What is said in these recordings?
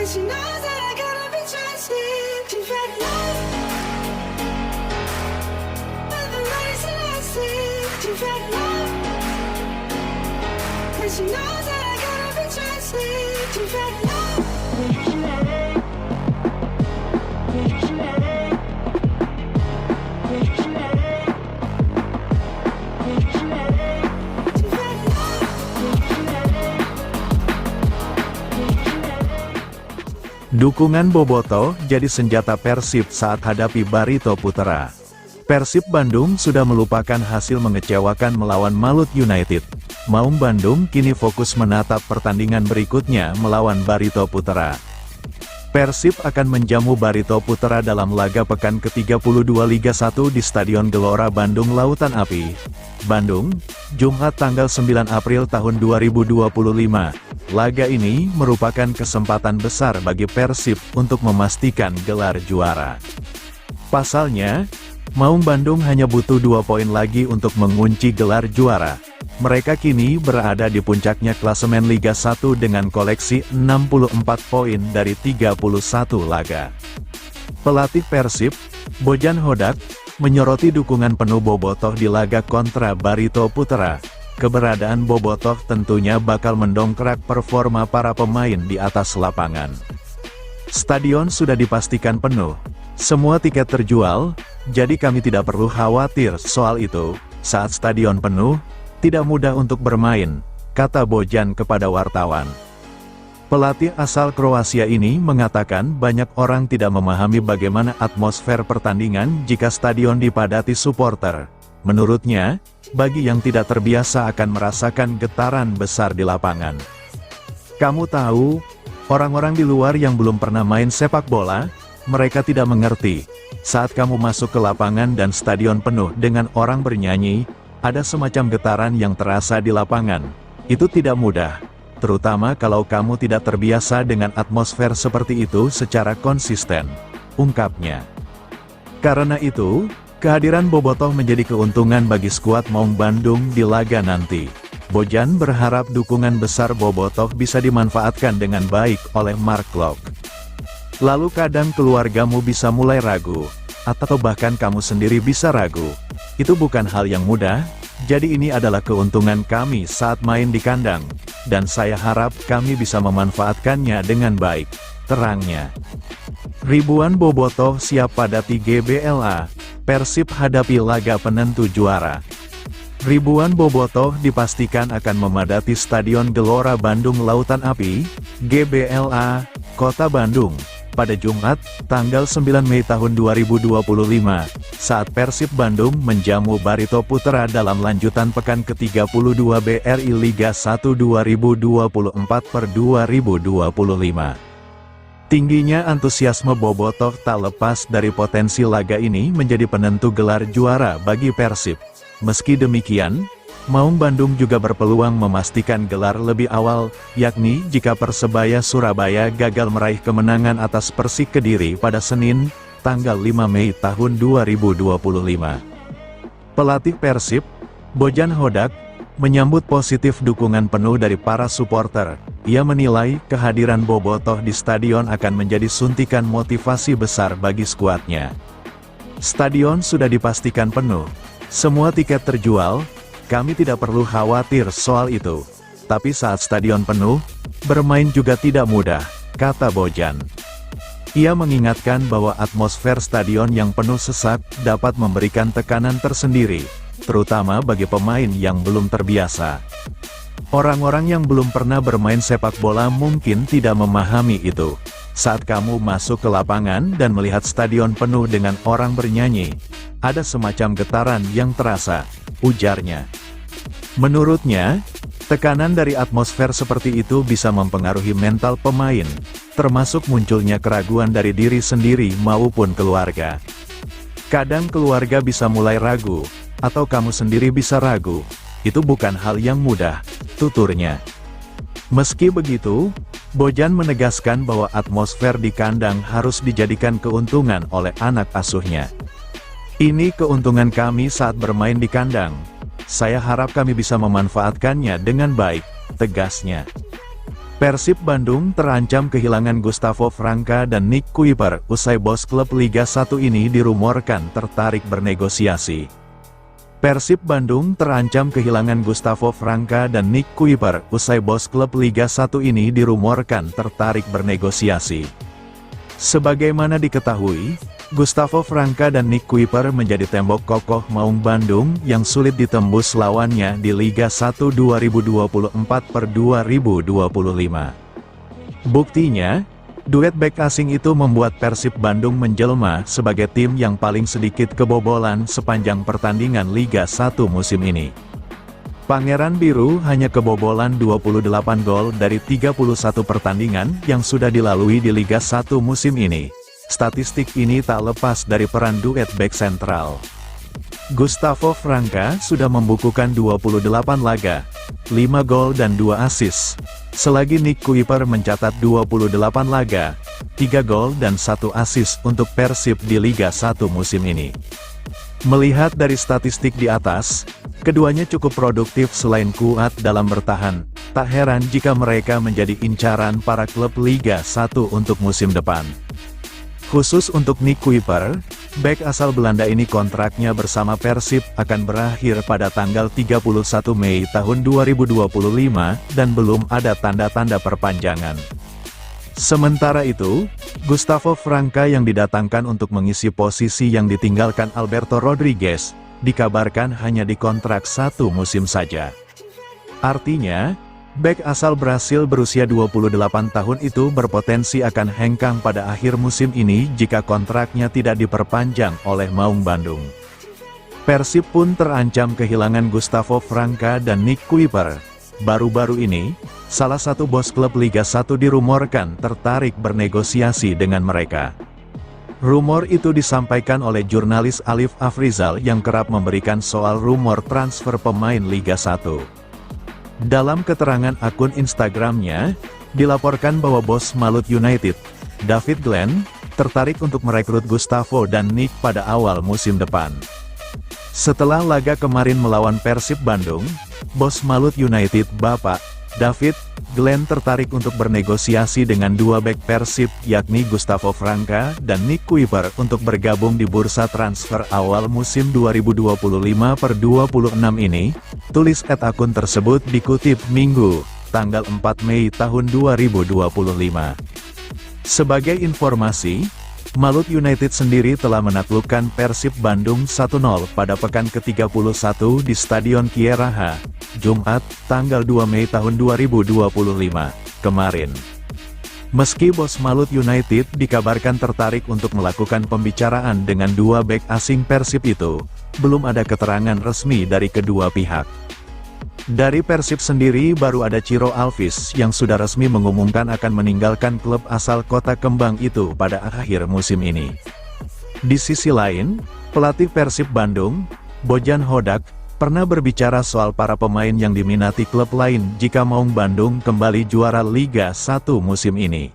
she knows that I gotta be trusted. She's ready love, but the money's elastic. She's ready love, and she knows that I gotta be trusted. She's ready love. Dukungan Bobotoh jadi senjata Persib saat hadapi Barito Putra. Persib Bandung sudah melupakan hasil mengecewakan melawan Malut United. Maung Bandung kini fokus menatap pertandingan berikutnya melawan Barito Putra. Persib akan menjamu Barito Putra dalam laga pekan ke-32 Liga 1 di Stadion Gelora Bandung Lautan Api, Bandung, Jumat tanggal 9 April tahun 2025. Laga ini merupakan kesempatan besar bagi Persib untuk memastikan gelar juara. Pasalnya, Maung Bandung hanya butuh 2 poin lagi untuk mengunci gelar juara. Mereka kini berada di puncaknya klasemen Liga 1 dengan koleksi 64 poin dari 31 laga. Pelatih Persib, Bojan Hodak, menyoroti dukungan penuh Bobotoh di laga kontra Barito Putra. Keberadaan Bobotoh tentunya bakal mendongkrak performa para pemain di atas lapangan. Stadion sudah dipastikan penuh. Semua tiket terjual, jadi kami tidak perlu khawatir soal itu. Saat stadion penuh, tidak mudah untuk bermain, kata Bojan kepada wartawan. Pelatih asal Kroasia ini mengatakan banyak orang tidak memahami bagaimana atmosfer pertandingan jika stadion dipadati supporter. Menurutnya, bagi yang tidak terbiasa akan merasakan getaran besar di lapangan. Kamu tahu, orang-orang di luar yang belum pernah main sepak bola, mereka tidak mengerti. Saat kamu masuk ke lapangan dan stadion penuh dengan orang bernyanyi, ada semacam getaran yang terasa di lapangan. Itu tidak mudah, terutama kalau kamu tidak terbiasa dengan atmosfer seperti itu secara konsisten, ungkapnya. Karena itu, kehadiran Bobotoh menjadi keuntungan bagi skuad Maung Bandung di laga nanti. Bojan berharap dukungan besar Bobotoh bisa dimanfaatkan dengan baik oleh Mark Klok. Lalu kadang keluargamu bisa mulai ragu, atau bahkan kamu sendiri bisa ragu. Itu bukan hal yang mudah, jadi ini adalah keuntungan kami saat main di kandang, dan saya harap kami bisa memanfaatkannya dengan baik, terangnya. Ribuan Bobotoh siap padati GBLA, Persib hadapi laga penentu juara. Ribuan Bobotoh dipastikan akan memadati Stadion Gelora Bandung Lautan Api, GBLA, Kota Bandung, pada Jumat, tanggal 9 Mei tahun 2025, saat Persib Bandung menjamu Barito Putra dalam lanjutan pekan ke-32 BRI Liga 1 2024/2025. Tingginya antusiasme Bobotoh tak lepas dari potensi laga ini menjadi penentu gelar juara bagi Persib. Meski demikian, Maung Bandung juga berpeluang memastikan gelar lebih awal, yakni jika Persebaya Surabaya gagal meraih kemenangan atas Persik Kediri pada Senin, tanggal 5 Mei tahun 2025. Pelatih Persib, Bojan Hodak, menyambut positif dukungan penuh dari para supporter. Ia menilai kehadiran Bobotoh di stadion akan menjadi suntikan motivasi besar bagi skuadnya. Stadion sudah dipastikan penuh. Semua tiket terjual, kami tidak perlu khawatir soal itu. Tapi saat stadion penuh, bermain juga tidak mudah, kata Bojan. Ia mengingatkan bahwa atmosfer stadion yang penuh sesak dapat memberikan tekanan tersendiri, terutama bagi pemain yang belum terbiasa. Orang-orang yang belum pernah bermain sepak bola mungkin tidak memahami itu. Saat kamu masuk ke lapangan dan melihat stadion penuh dengan orang bernyanyi, ada semacam getaran yang terasa, ujarnya. Menurutnya, tekanan dari atmosfer seperti itu bisa mempengaruhi mental pemain, termasuk munculnya keraguan dari diri sendiri maupun keluarga. Kadang keluarga bisa mulai ragu, atau kamu sendiri bisa ragu. Itu bukan hal yang mudah, tuturnya. Meski begitu, Bojan menegaskan bahwa atmosfer di kandang harus dijadikan keuntungan oleh anak asuhnya. Ini keuntungan kami saat bermain di kandang. Saya harap kami bisa memanfaatkannya dengan baik, tegasnya. Persib Bandung terancam kehilangan Gustavo Franca dan Nick Kuiper usai bos klub Liga 1 ini dirumorkan tertarik bernegosiasi. Persib Bandung terancam kehilangan Gustavo Franca dan Nick Kuiper usai bos klub Liga 1 ini dirumorkan tertarik bernegosiasi. Sebagaimana diketahui, Gustavo Franca dan Nick Kuiper menjadi tembok kokoh Maung Bandung yang sulit ditembus lawannya di Liga 1 2024/2025. Buktinya, duet bek asing itu membuat Persib Bandung menjelma sebagai tim yang paling sedikit kebobolan sepanjang pertandingan Liga 1 musim ini. Pangeran Biru hanya kebobolan 28 gol dari 31 pertandingan yang sudah dilalui di Liga 1 musim ini. Statistik ini tak lepas dari peran duet bek sentral. Gustavo Franca sudah membukukan 28 laga, 5 gol dan 2 assist. Selagi Nick Kuiper mencatat 28 laga, 3 gol dan 1 assist untuk Persib di Liga 1 musim ini. Melihat dari statistik di atas, keduanya cukup produktif selain kuat dalam bertahan. Tak heran jika mereka menjadi incaran para klub Liga 1 untuk musim depan. Khusus untuk Nick Kuiper, bek asal Belanda ini kontraknya bersama Persib akan berakhir pada tanggal 31 Mei tahun 2025 dan belum ada tanda-tanda perpanjangan. Sementara itu, Gustavo Franca yang didatangkan untuk mengisi posisi yang ditinggalkan Alberto Rodriguez, dikabarkan hanya dikontrak 1 musim saja. Artinya, bek asal Brasil berusia 28 tahun itu berpotensi akan hengkang pada akhir musim ini jika kontraknya tidak diperpanjang oleh Maung Bandung. Persib pun terancam kehilangan Gustavo Franca dan Nick Kuiper. Baru-baru ini, salah satu bos klub Liga 1 dirumorkan tertarik bernegosiasi dengan mereka. Rumor itu disampaikan oleh jurnalis Alif Afrizal yang kerap memberikan soal rumor transfer pemain Liga 1. Dalam keterangan akun Instagramnya, dilaporkan bahwa bos Malut United, David Glenn, tertarik untuk merekrut Gustavo dan Nick pada awal musim depan. Setelah laga kemarin melawan Persib Bandung, bos Malut United Bapak David Glenn tertarik untuk bernegosiasi dengan dua bek Persib yakni Gustavo Franca dan Nick Kuiper untuk bergabung di bursa transfer awal musim 2025/26 ini, tulis akun tersebut dikutip Minggu, tanggal 4 Mei tahun 2025. Sebagai informasi, Malut United sendiri telah menaklukkan Persib Bandung 1-0 pada pekan ke-31 di Stadion Kieraha, Jumat, tanggal 2 Mei tahun 2025, kemarin. Meski bos Malut United dikabarkan tertarik untuk melakukan pembicaraan dengan dua bek asing Persib itu, belum ada keterangan resmi dari kedua pihak. Dari Persib sendiri baru ada Ciro Alves yang sudah resmi mengumumkan akan meninggalkan klub asal Kota Kembang itu pada akhir musim ini. Di sisi lain, pelatih Persib Bandung, Bojan Hodak, pernah berbicara soal para pemain yang diminati klub lain jika Maung Bandung kembali juara Liga 1 musim ini.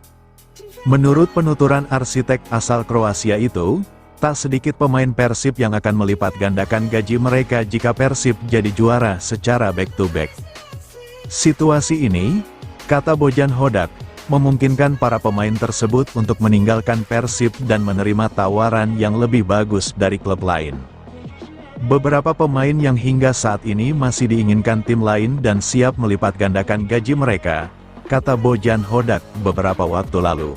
Menurut penuturan arsitek asal Kroasia itu, tak sedikit pemain Persib yang akan melipat gandakan gaji mereka jika Persib jadi juara secara back-to-back. Situasi ini, kata Bojan Hodak, memungkinkan para pemain tersebut untuk meninggalkan Persib dan menerima tawaran yang lebih bagus dari klub lain. Beberapa pemain yang hingga saat ini masih diinginkan tim lain dan siap melipat gandakan gaji mereka, kata Bojan Hodak beberapa waktu lalu.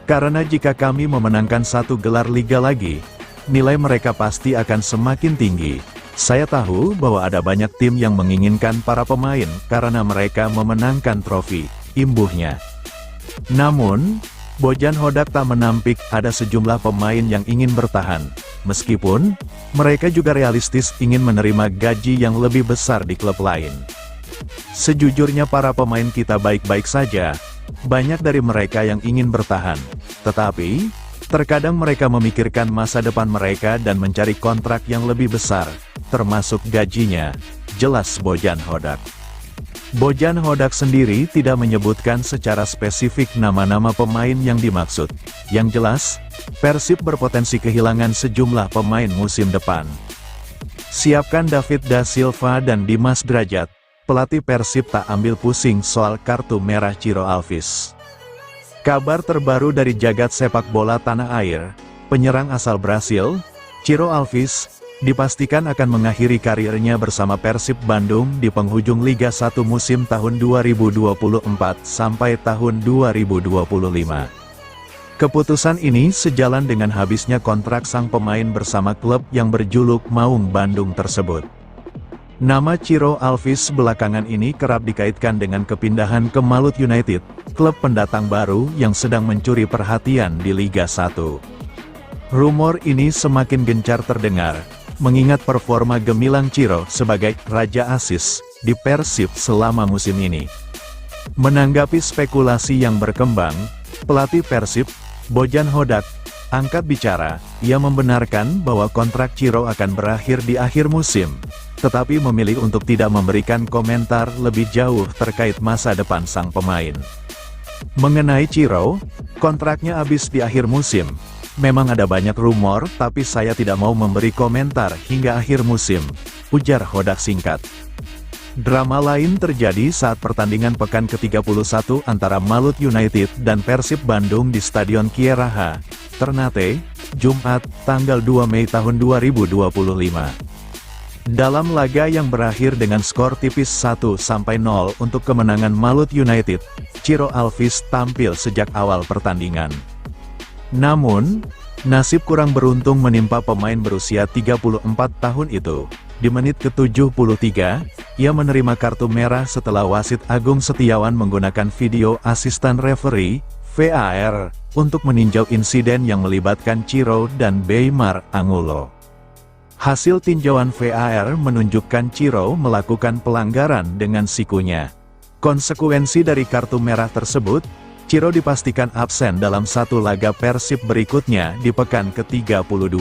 Karena jika kami memenangkan satu gelar liga lagi, nilai mereka pasti akan semakin tinggi. Saya tahu bahwa ada banyak tim yang menginginkan para pemain karena mereka memenangkan trofi, imbuhnya. Namun, Bojan Hodak tak menampik ada sejumlah pemain yang ingin bertahan, meskipun mereka juga realistis ingin menerima gaji yang lebih besar di klub lain. Sejujurnya para pemain kita baik-baik saja. Banyak dari mereka yang ingin bertahan, tetapi terkadang mereka memikirkan masa depan mereka dan mencari kontrak yang lebih besar, termasuk gajinya, jelas Bojan Hodak. Bojan Hodak sendiri tidak menyebutkan secara spesifik nama-nama pemain yang dimaksud. Yang jelas, Persib berpotensi kehilangan sejumlah pemain musim depan. Siapkan David da Silva dan Dimas Drajat, pelatih Persib tak ambil pusing soal kartu merah Ciro Alves. Kabar terbaru dari jagat sepak bola tanah air, penyerang asal Brasil, Ciro Alves, dipastikan akan mengakhiri karirnya bersama Persib Bandung di penghujung Liga 1 musim tahun 2024 sampai tahun 2025. Keputusan ini sejalan dengan habisnya kontrak sang pemain bersama klub yang berjuluk Maung Bandung tersebut. Nama Ciro Alves belakangan ini kerap dikaitkan dengan kepindahan ke Malut United, klub pendatang baru yang sedang mencuri perhatian di Liga 1. Rumor ini semakin gencar terdengar, mengingat performa gemilang Ciro sebagai Raja Asis di Persib selama musim ini. Menanggapi spekulasi yang berkembang, pelatih Persib, Bojan Hodak, angkat bicara. Ia membenarkan bahwa kontrak Ciro akan berakhir di akhir musim, tetapi memilih untuk tidak memberikan komentar lebih jauh terkait masa depan sang pemain. Mengenai Ciro, kontraknya habis di akhir musim. Memang ada banyak rumor, tapi saya tidak mau memberi komentar hingga akhir musim, ujar Hodak singkat. Drama lain terjadi saat pertandingan pekan ke-31 antara Malut United dan Persib Bandung di Stadion Kieraha, Ternate, Jumat, tanggal 2 Mei tahun 2025. Dalam laga yang berakhir dengan skor tipis 1-0 untuk kemenangan Malut United, Ciro Alves tampil sejak awal pertandingan. Namun, nasib kurang beruntung menimpa pemain berusia 34 tahun itu. Di menit ke-73, ia menerima kartu merah setelah wasit Agung Setiawan menggunakan video asisten referee, VAR, untuk meninjau insiden yang melibatkan Ciro dan Beimar Angulo. Hasil tinjauan VAR menunjukkan Ciro melakukan pelanggaran dengan sikunya. Konsekuensi dari kartu merah tersebut, Ciro dipastikan absen dalam satu laga Persib berikutnya di pekan ke-32.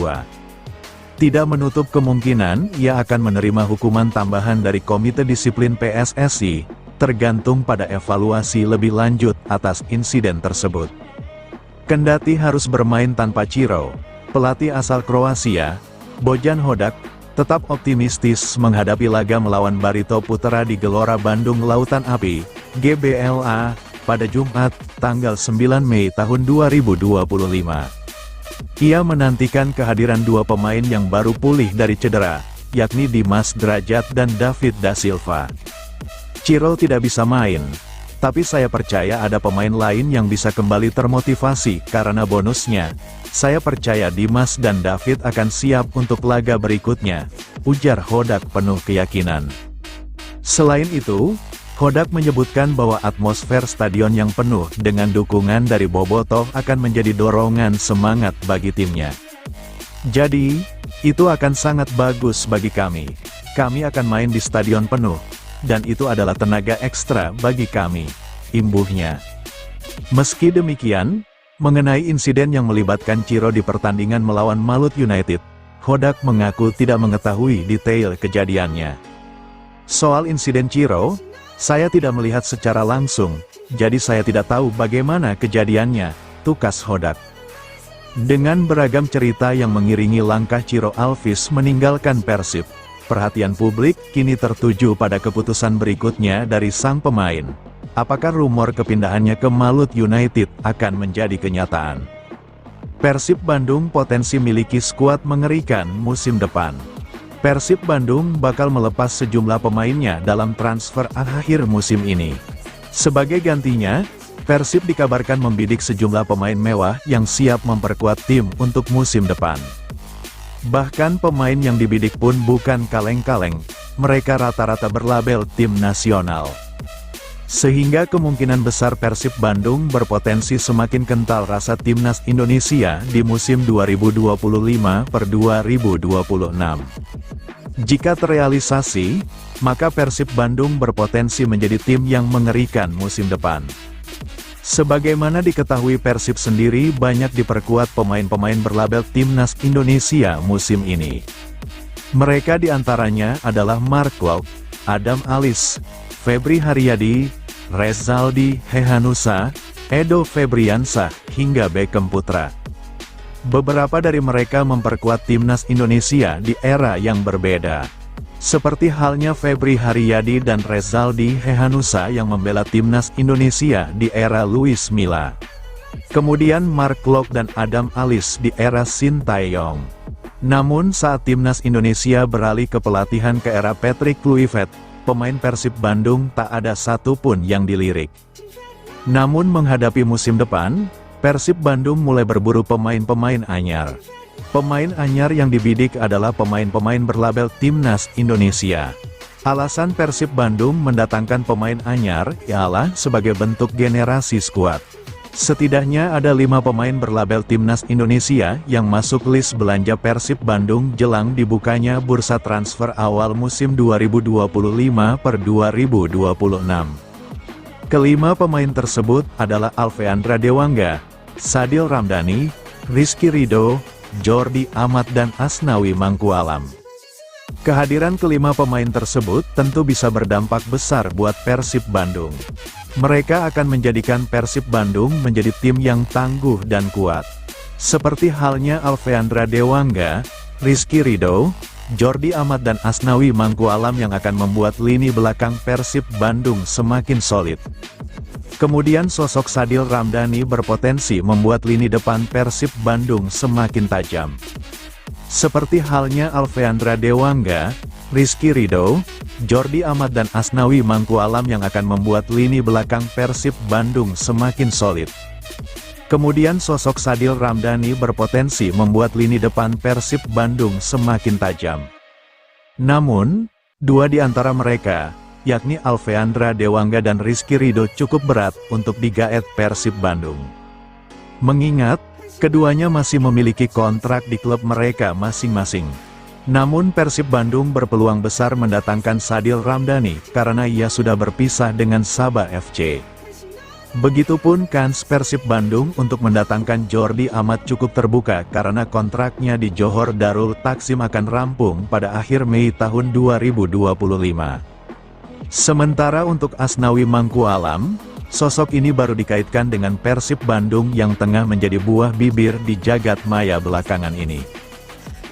Tidak menutup kemungkinan ia akan menerima hukuman tambahan dari Komite Disiplin PSSI, tergantung pada evaluasi lebih lanjut atas insiden tersebut. Kendati harus bermain tanpa Ciro, pelatih asal Kroasia, Bojan Hodak, tetap optimistis menghadapi laga melawan Barito Putra di Gelora Bandung Lautan Api, GBLA, pada Jumat, tanggal 9 Mei tahun 2025. Ia menantikan kehadiran dua pemain yang baru pulih dari cedera, yakni Dimas Drajat dan David da Silva. Ciro tidak bisa main, tapi saya percaya ada pemain lain yang bisa kembali termotivasi karena bonusnya. Saya percaya Dimas dan David akan siap untuk laga berikutnya, ujar Hodak penuh keyakinan. Selain itu, Hodak menyebutkan bahwa atmosfer stadion yang penuh dengan dukungan dari bobotoh akan menjadi dorongan semangat bagi timnya. Jadi, itu akan sangat bagus bagi kami. Kami akan main di stadion penuh, dan itu adalah tenaga ekstra bagi kami, imbuhnya. Meski demikian, mengenai insiden yang melibatkan Ciro di pertandingan melawan Malut United, Hodak mengaku tidak mengetahui detail kejadiannya. Soal insiden Ciro, saya tidak melihat secara langsung, jadi saya tidak tahu bagaimana kejadiannya, tukas Hodak. Dengan beragam cerita yang mengiringi langkah Ciro Alves meninggalkan Persib, perhatian publik kini tertuju pada keputusan berikutnya dari sang pemain. Apakah rumor kepindahannya ke Malut United akan menjadi kenyataan? Persib Bandung potensi miliki skuad mengerikan musim depan. Persib Bandung bakal melepas sejumlah pemainnya dalam transfer akhir musim ini. Sebagai gantinya, Persib dikabarkan membidik sejumlah pemain mewah yang siap memperkuat tim untuk musim depan. Bahkan pemain yang dibidik pun bukan kaleng-kaleng, mereka rata-rata berlabel tim nasional. Sehingga kemungkinan besar Persib Bandung berpotensi semakin kental rasa timnas Indonesia di musim 2025-2026. Jika terrealisasi, maka Persib Bandung berpotensi menjadi tim yang mengerikan musim depan. Sebagaimana diketahui, Persib sendiri banyak diperkuat pemain-pemain berlabel timnas Indonesia musim ini. Mereka diantaranya adalah Mark Klok, Adam Alis, Febri Haryadi, Rezaldi Hehanusa, Edo Febriansah, hingga Beckham Putra. Beberapa dari mereka memperkuat timnas Indonesia di era yang berbeda. Seperti halnya Febri Haryadi dan Rezaldi Hehanussa yang membela timnas Indonesia di era Luis Milla. Kemudian Mark Klok dan Adam Alis di era Sintayong. Namun saat timnas Indonesia beralih ke pelatihan ke era Patrick Kluivert, pemain Persib Bandung tak ada satupun yang dilirik. Namun menghadapi musim depan, Persib Bandung mulai berburu pemain-pemain anyar. Pemain anyar yang dibidik adalah pemain-pemain berlabel Timnas Indonesia. Alasan Persib Bandung mendatangkan pemain anyar ialah sebagai bentuk generasi skuad. Setidaknya ada 5 pemain berlabel Timnas Indonesia yang masuk list belanja Persib Bandung jelang dibukanya bursa transfer awal musim 2025 per 2026. Kelima pemain tersebut adalah Alfeandra Dewangga, Sadil Ramdhani, Rizky Ridho, Jordi Amat dan Asnawi Mangkualam. Kehadiran kelima pemain tersebut tentu bisa berdampak besar buat Persib Bandung. Mereka akan menjadikan Persib Bandung menjadi tim yang tangguh dan kuat. Seperti halnya Alfeandra Dewangga, Rizky Ridho, Jordi Amat dan Asnawi Mangkualam yang akan membuat lini belakang Persib Bandung semakin solid. Kemudian sosok Sadil Ramdhani berpotensi membuat lini depan Persib Bandung semakin tajam. Seperti halnya Alfeandra Dewangga, Rizky Ridho, Jordi Amat dan Asnawi Mangkualam yang akan membuat lini belakang Persib Bandung semakin solid. Kemudian sosok Sadil Ramdhani berpotensi membuat lini depan Persib Bandung semakin tajam. Namun, 2 di antara mereka, yakni Alfeandra Dewangga dan Rizky Ridho cukup berat untuk digaet Persib Bandung. Mengingat, keduanya masih memiliki kontrak di klub mereka masing-masing. Namun Persib Bandung berpeluang besar mendatangkan Sadil Ramdhani karena ia sudah berpisah dengan Sabah FC. Begitupun kans Persib Bandung untuk mendatangkan Jordi Amat cukup terbuka karena kontraknya di Johor Darul Taksim akan rampung pada akhir Mei tahun 2025. Sementara untuk Asnawi Mangkualam, sosok ini baru dikaitkan dengan Persib Bandung yang tengah menjadi buah bibir di jagat maya belakangan ini.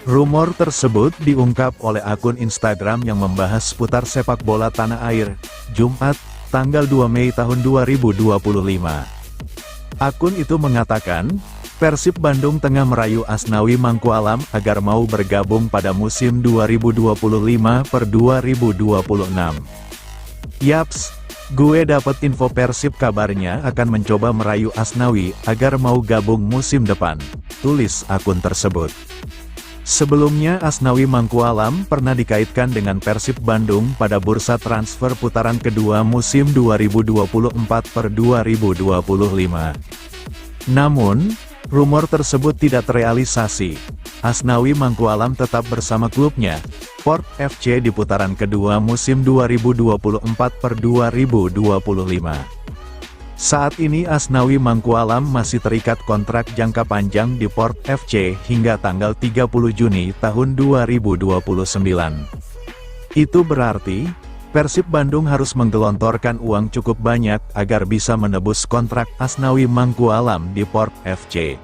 Rumor tersebut diungkap oleh akun Instagram yang membahas seputar sepak bola tanah air, Jumat, tanggal 2 Mei tahun 2025. Akun itu mengatakan, Persib Bandung tengah merayu Asnawi Mangkualam agar mau bergabung pada musim 2025 per 2026. Yaps, gue dapet info Persib kabarnya akan mencoba merayu Asnawi agar mau gabung musim depan, tulis akun tersebut. Sebelumnya Asnawi Mangkualam pernah dikaitkan dengan Persib Bandung pada bursa transfer putaran kedua musim 2024 per 2025. Namun, rumor tersebut tidak terrealisasi. Asnawi Mangkualam tetap bersama klubnya, Port FC di putaran kedua musim 2024 per 2025. Saat ini Asnawi Mangkualam masih terikat kontrak jangka panjang di Port FC hingga tanggal 30 Juni tahun 2029. Itu berarti, Persib Bandung harus menggelontorkan uang cukup banyak agar bisa menebus kontrak Asnawi Mangkualam di Port FC.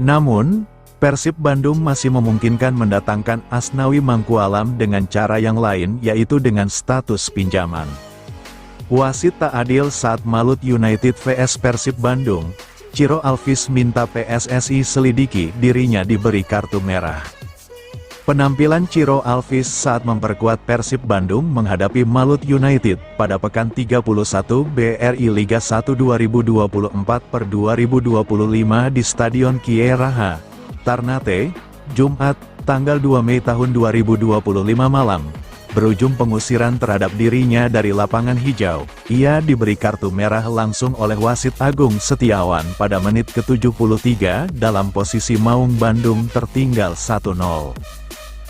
Namun, Persib Bandung masih memungkinkan mendatangkan Asnawi Mangkualam dengan cara yang lain yaitu dengan status pinjaman. Wasit tak adil saat Malut United vs Persib Bandung, Ciro Alvis minta PSSI selidiki dirinya diberi kartu merah. Penampilan Ciro Alvis saat memperkuat Persib Bandung menghadapi Malut United pada pekan 31 BRI Liga 1 2024 per 2025 di Stadion Kieraha, Ternate, Jumat, tanggal 2 Mei tahun 2025 malam, berujung pengusiran terhadap dirinya dari lapangan hijau. Ia diberi kartu merah langsung oleh wasit Agung Setiawan pada menit ke-73 dalam posisi Maung Bandung tertinggal 1-0.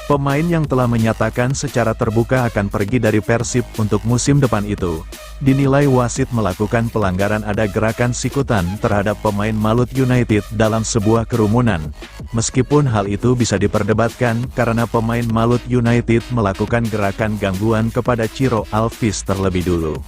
Pemain yang telah menyatakan secara terbuka akan pergi dari Persib untuk musim depan itu, dinilai wasit melakukan pelanggaran ada gerakan sikutan terhadap pemain Malut United dalam sebuah kerumunan. Meskipun hal itu bisa diperdebatkan karena pemain Malut United melakukan gerakan gangguan kepada Ciro Alvis terlebih dulu.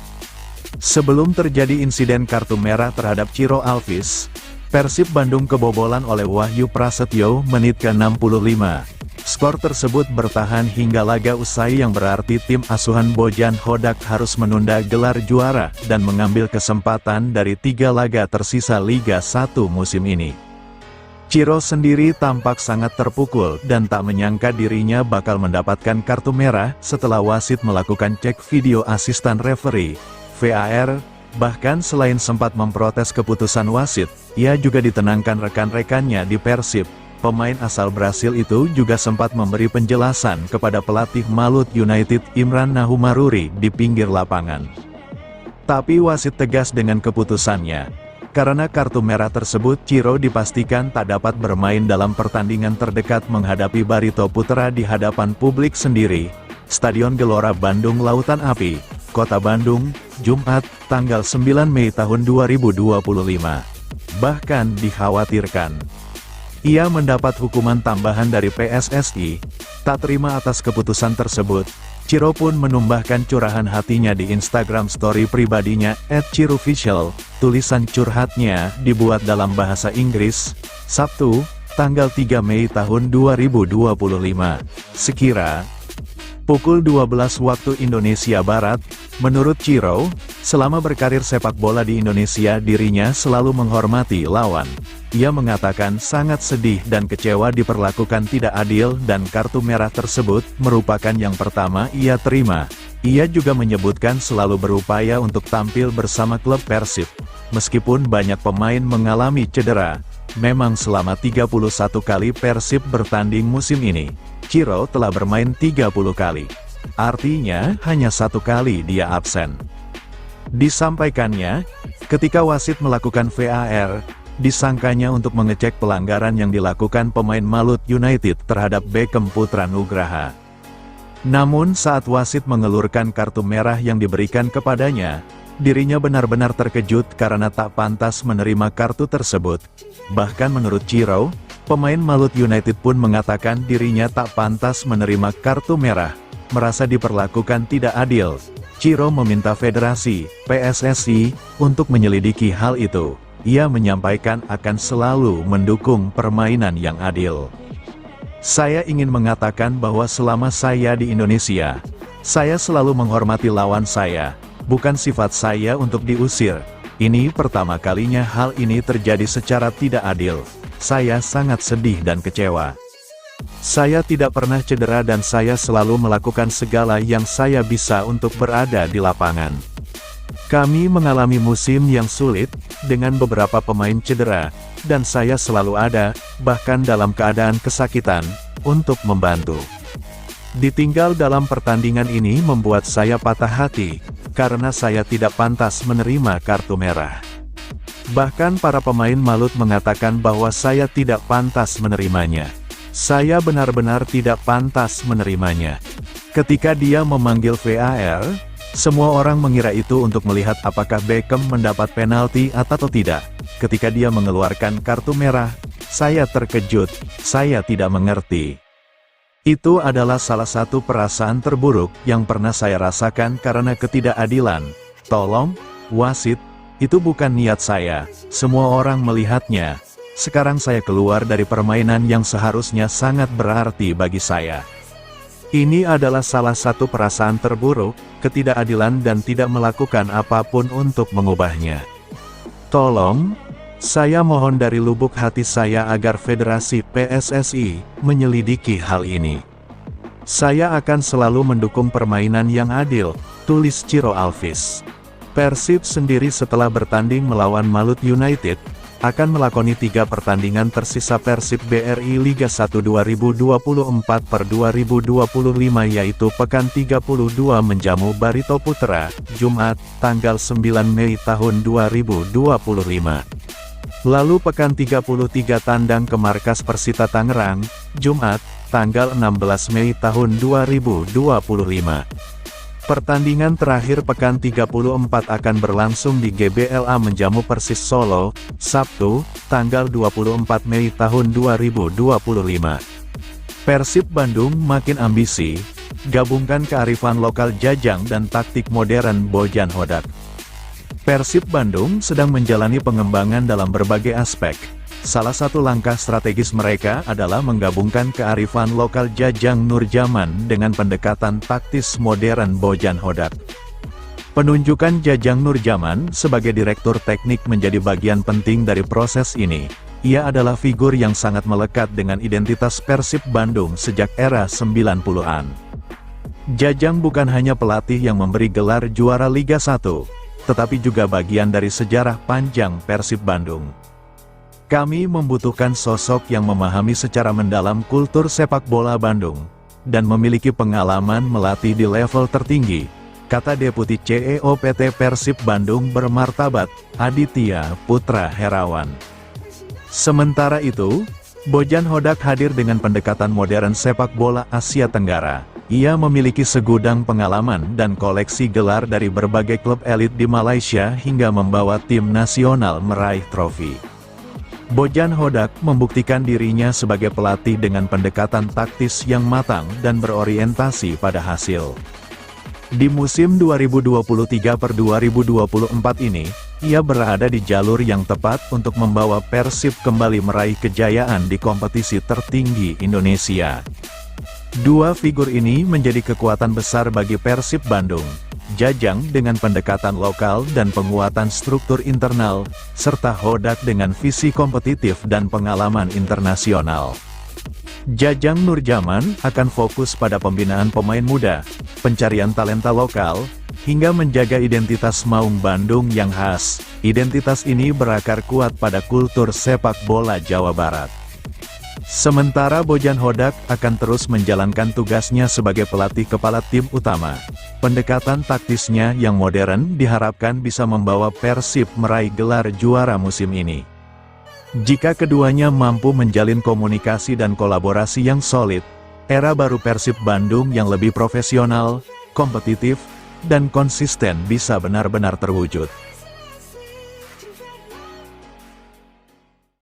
Sebelum terjadi insiden kartu merah terhadap Ciro Alvis, Persib Bandung kebobolan oleh Wahyu Prasetyo menit ke-65. Skor tersebut bertahan hingga laga usai yang berarti tim asuhan Bojan Hodak harus menunda gelar juara dan mengambil kesempatan dari 3 laga tersisa Liga 1 musim ini. Ciro sendiri tampak sangat terpukul dan tak menyangka dirinya bakal mendapatkan kartu merah setelah wasit melakukan cek video asisten referee, VAR. Bahkan selain sempat memprotes keputusan wasit, ia juga ditenangkan rekan-rekannya di Persib. Pemain asal Brasil itu juga sempat memberi penjelasan kepada pelatih Malut United Imran Nahumaruri di pinggir lapangan. Tapi wasit tegas dengan keputusannya. Karena kartu merah tersebut, Ciro dipastikan tak dapat bermain dalam pertandingan terdekat menghadapi Barito Putra di hadapan publik sendiri, Stadion Gelora Bandung Lautan Api, Kota Bandung, Jumat, tanggal 9 Mei tahun 2025. Bahkan dikhawatirkan ia mendapat hukuman tambahan dari PSSI. Tak terima atas keputusan tersebut, Ciro pun menumbahkan curahan hatinya di Instagram story pribadinya @cirofficial. Tulisan curhatnya dibuat dalam bahasa Inggris, Sabtu, tanggal 3 Mei tahun 2025. Sekira pukul 12 waktu Indonesia Barat, menurut Ciro, selama berkarir sepak bola di Indonesia dirinya selalu menghormati lawan. Ia mengatakan sangat sedih dan kecewa diperlakukan tidak adil dan kartu merah tersebut merupakan yang pertama ia terima. Ia juga menyebutkan selalu berupaya untuk tampil bersama klub Persib. Meskipun banyak pemain mengalami cedera, memang selama 31 kali Persib bertanding musim ini, Ciro telah bermain 30 kali. Artinya, hanya 1 kali dia absen. Disampaikannya, ketika wasit melakukan VAR, disangkanya untuk mengecek pelanggaran yang dilakukan pemain Malut United terhadap Beckham Putra Nugraha. Namun saat wasit mengelurkan kartu merah yang diberikan kepadanya, dirinya benar-benar terkejut karena tak pantas menerima kartu tersebut. Bahkan menurut Ciro, pemain Malut United pun mengatakan dirinya tak pantas menerima kartu merah, merasa diperlakukan tidak adil. Ciro meminta federasi, PSSI, untuk menyelidiki hal itu. Ia menyampaikan akan selalu mendukung permainan yang adil. Saya ingin mengatakan bahwa selama saya di Indonesia, saya selalu menghormati lawan saya. Bukan sifat saya untuk diusir. Ini pertama kalinya hal ini terjadi secara tidak adil. Saya sangat sedih dan kecewa. Saya tidak pernah cedera dan saya selalu melakukan segala yang saya bisa untuk berada di lapangan. Kami mengalami musim yang sulit, dengan beberapa pemain cedera, dan saya selalu ada, bahkan dalam keadaan kesakitan, untuk membantu. Ditinggal dalam pertandingan ini membuat saya patah hati, karena saya tidak pantas menerima kartu merah. Bahkan para pemain Malut mengatakan bahwa saya tidak pantas menerimanya. Saya benar-benar tidak pantas menerimanya. Ketika dia memanggil VAR, semua orang mengira itu untuk melihat apakah Beckham mendapat penalti atau tidak. Ketika dia mengeluarkan kartu merah, saya terkejut, saya tidak mengerti. Itu adalah salah satu perasaan terburuk yang pernah saya rasakan karena ketidakadilan. Tolong, wasit, itu bukan niat saya, semua orang melihatnya. Sekarang saya keluar dari permainan yang seharusnya sangat berarti bagi saya. Ini adalah salah satu perasaan terburuk, ketidakadilan dan tidak melakukan apapun untuk mengubahnya. Tolong, saya mohon dari lubuk hati saya agar Federasi PSSI menyelidiki hal ini. Saya akan selalu mendukung permainan yang adil, tulis Ciro Alves. Persib sendiri setelah bertanding melawan Malut United, akan melakoni 3 pertandingan tersisa Persib BRI Liga 1 2024/2025 yaitu pekan 32 menjamu Barito Putra, Jumat, tanggal 9 Mei tahun 2025. Lalu pekan 33 tandang ke markas Persita Tangerang, Jumat, tanggal 16 Mei tahun 2025. Pertandingan terakhir pekan 34 akan berlangsung di GBLA menjamu Persis Solo, Sabtu, tanggal 24 Mei tahun 2025. Persib Bandung makin ambisi, gabungkan kearifan lokal Jajang dan taktik modern Bojan Hodak. Persib Bandung sedang menjalani pengembangan dalam berbagai aspek. Salah satu langkah strategis mereka adalah menggabungkan kearifan lokal Jajang Nurjaman dengan pendekatan taktis modern Bojan Hodak. Penunjukan Jajang Nurjaman sebagai direktur teknik menjadi bagian penting dari proses ini. Ia adalah figur yang sangat melekat dengan identitas Persib Bandung sejak era 90-an. Jajang bukan hanya pelatih yang memberi gelar juara Liga 1, tetapi juga bagian dari sejarah panjang Persib Bandung. Kami membutuhkan sosok yang memahami secara mendalam kultur sepak bola Bandung, dan memiliki pengalaman melatih di level tertinggi, kata Deputi CEO PT Persib Bandung bermartabat, Aditya Putra Herawan. Sementara itu, Bojan Hodak hadir dengan pendekatan modern sepak bola Asia Tenggara. Ia memiliki segudang pengalaman dan koleksi gelar dari berbagai klub elit di Malaysia hingga membawa tim nasional meraih trofi. Bojan Hodak membuktikan dirinya sebagai pelatih dengan pendekatan taktis yang matang dan berorientasi pada hasil. Di musim 2023-2024 ini, ia berada di jalur yang tepat untuk membawa Persib kembali meraih kejayaan di kompetisi tertinggi Indonesia. Dua figur ini menjadi kekuatan besar bagi Persib Bandung. Jajang dengan pendekatan lokal dan penguatan struktur internal, serta Hodak dengan visi kompetitif dan pengalaman internasional. Jajang Nurjaman akan fokus pada pembinaan pemain muda, pencarian talenta lokal, hingga menjaga identitas Maung Bandung yang khas. Identitas ini berakar kuat pada kultur sepak bola Jawa Barat. Sementara Bojan Hodak akan terus menjalankan tugasnya sebagai pelatih kepala tim utama. Pendekatan taktisnya yang modern diharapkan bisa membawa Persib meraih gelar juara musim ini. Jika keduanya mampu menjalin komunikasi dan kolaborasi yang solid, era baru Persib Bandung yang lebih profesional, kompetitif, dan konsisten bisa benar-benar terwujud.